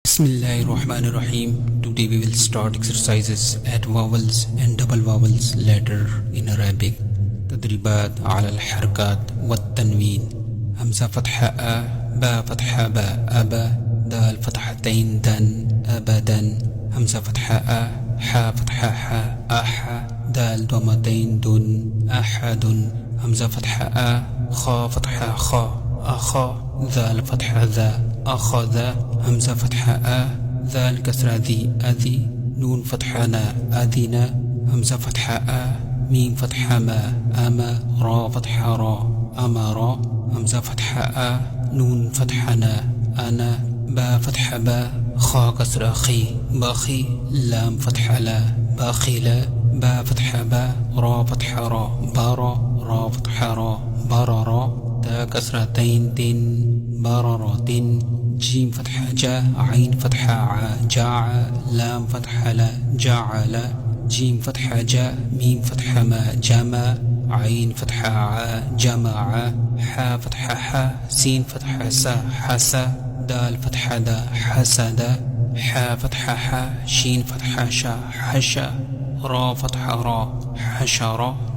Bismillahirrahmanirrahim. Today we will start exercises at vowels and double vowels letter in Arabic. تدريبات على الحركات والتنوين. همزة فتحة أ، با فتحة با أبا، دال فتحتين دن أبدا. همزة فتحة أ، حا فتحة حا أحا، دال ضمتين دن أحد. همزة فتحة أ، خا فتحة خا أخا، ذال فتحة ذا أخذ. همزة فتحة أ، ذال كسرة ذي أذي، نون فتحة نا أذنا. همزة فتحة أ، ميم فتحة ما أما، را فتحة را أمرا. همزة فتحة أ، نون فتحة نا أنا، با فتحة با، خا كسرة خي بخي، لام فتحة لا باخلا. با فتحة با، را فتحة را بارا، را فتحة را بررا. تا كسرتين تن بررات. جيم فتحة جا، عين فتحة ع جاع، لام فتحة لا جعل. جيم فتحة جا، ميم فتحة ما جمع، عين فتحة ع جمع. حا فتحة حا، سين فتحة سا حسا، دال فتحة دا حسد. حا فتحة حا، شين فتحة شا حشا، را فتحة را حشرة.